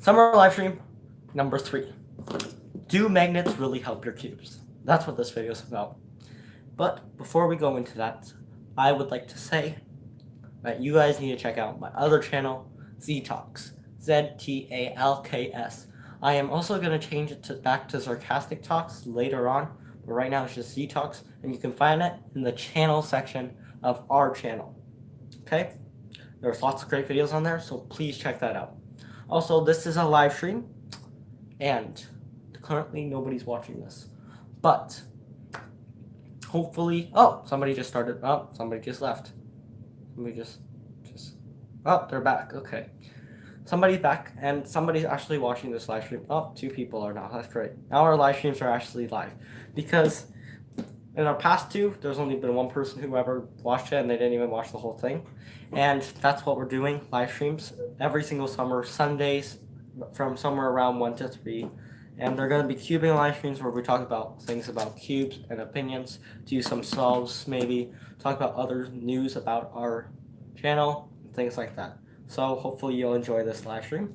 Summer live stream number 3. Do magnets really help your cubes? That's what this video is about. But before we go into that, I would like to say that you guys need to check out my other channel, Z-Talks. ZTALKS. I am also going to change it back to Sarcastic Talks later on, but right now it's just Z-Talks, and you can find it in the channel section of our channel. Okay? There's lots of great videos on there, so please check that out. Also, this is a live stream, and currently nobody's watching this, but hopefully, oh, somebody just started, oh, somebody just left. Somebody just, oh, they're back, okay. Somebody's back, and somebody's actually watching this live stream. Oh, 2 people are now, that's great. Now our live streams are actually live, because in our past 2, there's only been 1 person who ever watched it, and they didn't even watch the whole thing. And that's what we're doing, live streams, every single summer, Sundays, from somewhere around 1 to 3. And they're going to be cubing live streams where we talk about things about cubes and opinions, do some solves maybe, talk about other news about our channel, things like that. So hopefully you'll enjoy this live stream.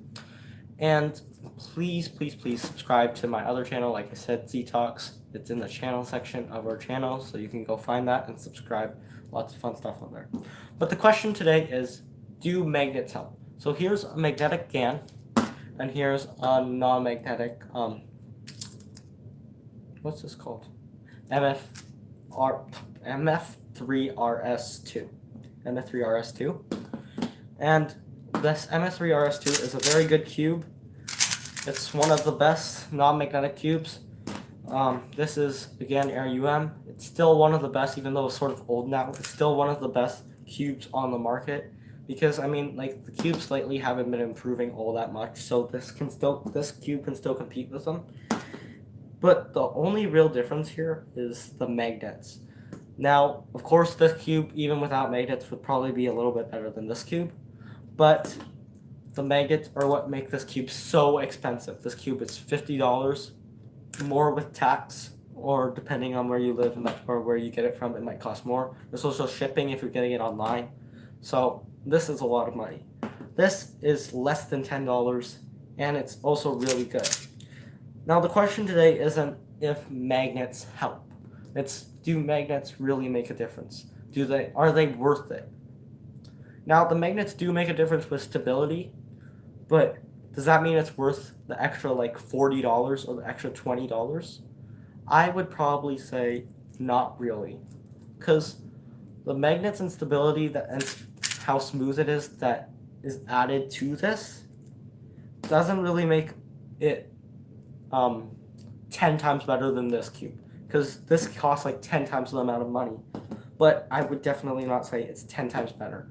And please, please, please subscribe to my other channel. Like I said, Z-Talks. It's in the channel section of our channel, so you can go find that and subscribe. Lots of fun stuff on there. But the question today is, do magnets help? So here's a magnetic GAN, and here's a non-magnetic, what's this called? MF3RS2. MF3RS2. And this MF3RS2 is a very good cube. It's one of the best non-magnetic cubes. This is, again, AirUM. It's still one of the best, even though it's sort of old now. It's still one of the best cubes on the market. Because, I mean, like, the cubes lately haven't been improving all that much. So this cube can still compete with them. But the only real difference here is the magnets. Now, of course, this cube, even without magnets, would probably be a little bit better than this cube. But the magnets are what make this cube so expensive. This cube is $50, more with tax, or depending on where you live or where you get it from, it might cost more. There's also shipping if you're getting it online. So this is a lot of money. This is less than $10, and it's also really good. Now the question today isn't if magnets help. It's, do magnets really make a difference? Are they worth it? Now the magnets do make a difference with stability, but does that mean it's worth the extra like $40 or the extra $20? I would probably say not really, because the magnets and stability and how smooth it is that is added to this doesn't really make it 10 times better than this cube, because this costs like 10 times the amount of money, but I would definitely not say it's 10 times better.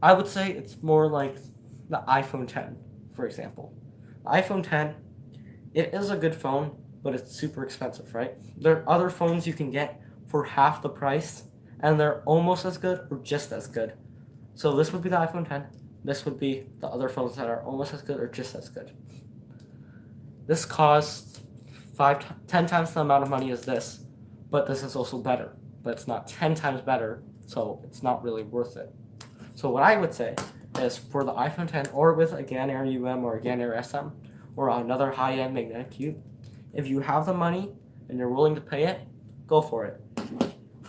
I would say it's more like the iPhone 10, for example. The iPhone 10, it is a good phone, but it's super expensive, right? There are other phones you can get for half the price, and they're almost as good or just as good. So this would be the iPhone 10. This would be the other phones that are almost as good or just as good. This costs 10 times the amount of money as this, but this is also better. But it's not 10 times better, so it's not really worth it. So what I would say is for the iPhone 10 or with a GAN AirUM or a GAN AirSM or another high-end magnetic cube, if you have the money and you're willing to pay it, go for it.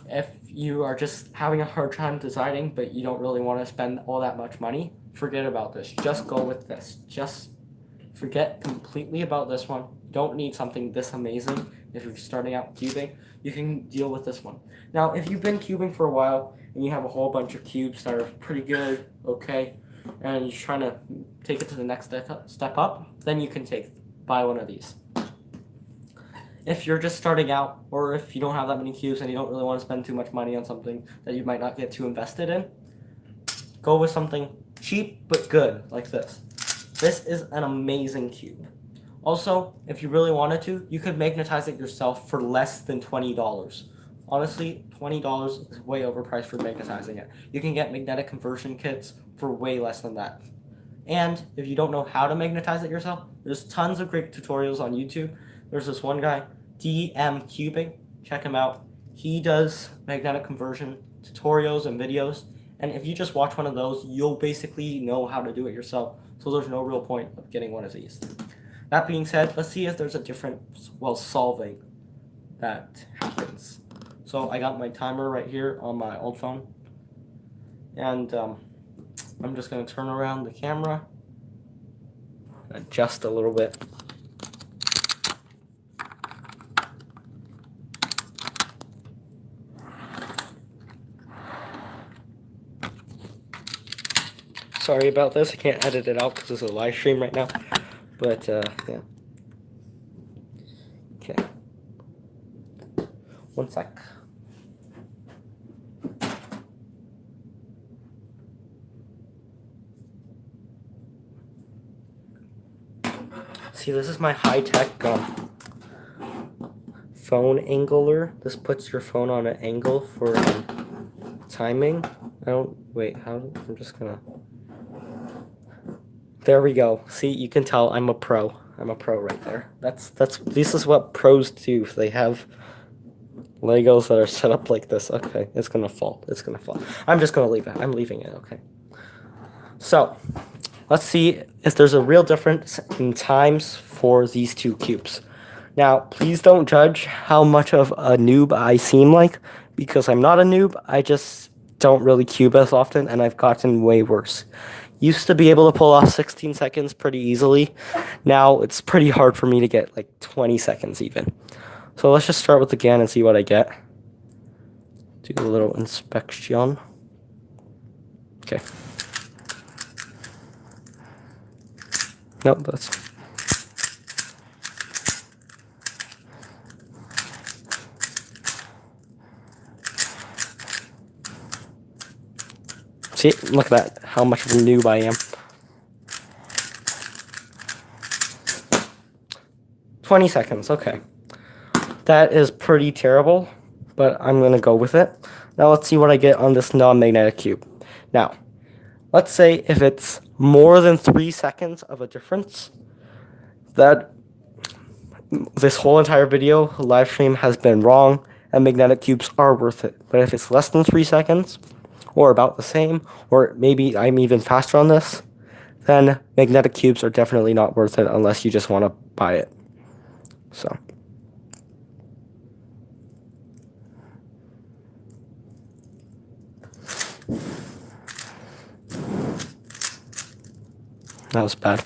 If you are just having a hard time deciding but you don't really want to spend all that much money, forget about this. Just go with this. Just forget completely about this one. You don't need something this amazing if you're starting out cubing. You can deal with this one. Now, if you've been cubing for a while and you have a whole bunch of cubes that are pretty good, okay, and you're trying to take it to the next step up, then you can buy one of these. If you're just starting out, or if you don't have that many cubes and you don't really want to spend too much money on something that you might not get too invested in, go with something cheap but good, like this. This is an amazing cube. Also, if you really wanted to, you could magnetize it yourself for less than $20. Honestly, $20 is way overpriced for magnetizing it. You can get magnetic conversion kits for way less than that. And if you don't know how to magnetize it yourself, there's tons of great tutorials on YouTube. There's this one guy, DM Cubing. Check him out. He does magnetic conversion tutorials and videos. And if you just watch one of those, you'll basically know how to do it yourself. So there's no real point of getting one of these. That being said, let's see if there's a difference while solving that happens. So I got my timer right here on my old phone. And I'm just going to turn around the camera, adjust a little bit. Sorry about this, I can't edit it out because it's a live stream right now. But yeah. Okay. One sec. See, this is my high-tech phone angler. This puts your phone on an angle for timing. I'm just gonna... There we go. See, you can tell I'm a pro. I'm a pro right there. This is what pros do. They have Legos that are set up like this. Okay, it's gonna fall. It's gonna fall. I'm just gonna leave it. I'm leaving it, okay. So, let's see if there's a real difference in times for these two cubes. Now, please don't judge how much of a noob I seem like, because I'm not a noob. I just don't really cube as often, and I've gotten way worse. Used to be able to pull off 16 seconds pretty easily. Now, it's pretty hard for me to get like 20 seconds even. So let's just start with the GAN and see what I get. Do a little inspection. Okay. Nope, that's... See, look at that, how much of a noob I am. 20 seconds, okay. That is pretty terrible, but I'm going to go with it. Now let's see what I get on this non-magnetic cube. Now, let's say if it's more than 3 seconds of a difference, that this whole entire video live stream has been wrong, and magnetic cubes are worth it. But if it's less than 3 seconds, or about the same, or maybe I'm even faster on this, then magnetic cubes are definitely not worth it unless you just want to buy it. So. That was bad.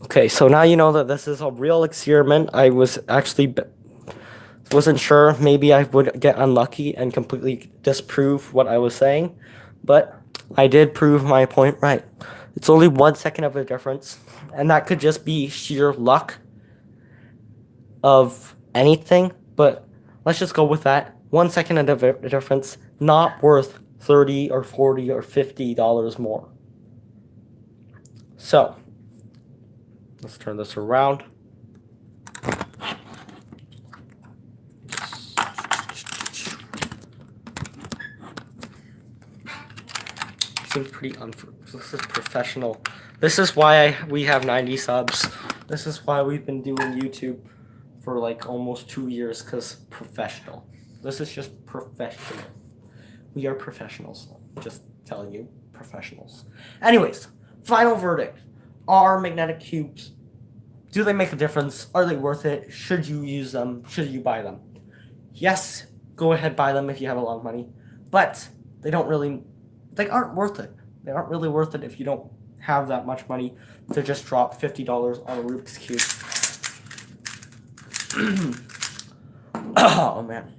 Okay, so now you know that this is a real experiment. I was actually wasn't sure. Maybe I would get unlucky and completely disprove what I was saying, but I did prove my point right. It's only 1 second of a difference, and that could just be sheer luck of anything, but let's just go with that. 1 second of a difference, not worth $30 or $40 or $50 more. So, let's turn this around. Seems pretty this is professional. This is why we have 90 subs. This is why we've been doing YouTube for like almost 2 years, because professional. This is just professional. We are professionals. Just telling you, professionals. Anyways, final verdict. Are magnetic cubes, do they make a difference? Are they worth it? Should you use them? Should you buy them? Yes, go ahead, buy them if you have a lot of money. But they aren't worth it. They aren't really worth it if you don't have that much money to just drop $50 on a Rubik's Cube. Oh, man.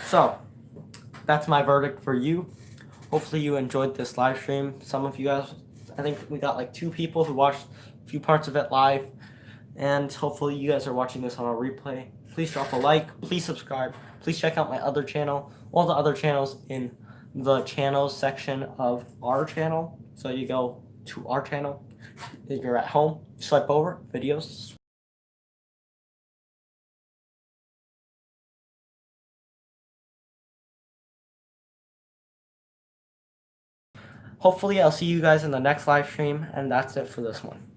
So, that's my verdict for you. Hopefully you enjoyed this live stream. Some of you guys, I think we got like 2 people who watched a few parts of it live. And hopefully you guys are watching this on a replay. Please drop a like. Please subscribe. Please check out my other channel. All the other channels in the channels section of our channel. So you go to our channel. If you're at home, swipe over, videos. hopefully I'll see you guys in the next live stream, and that's it for this one.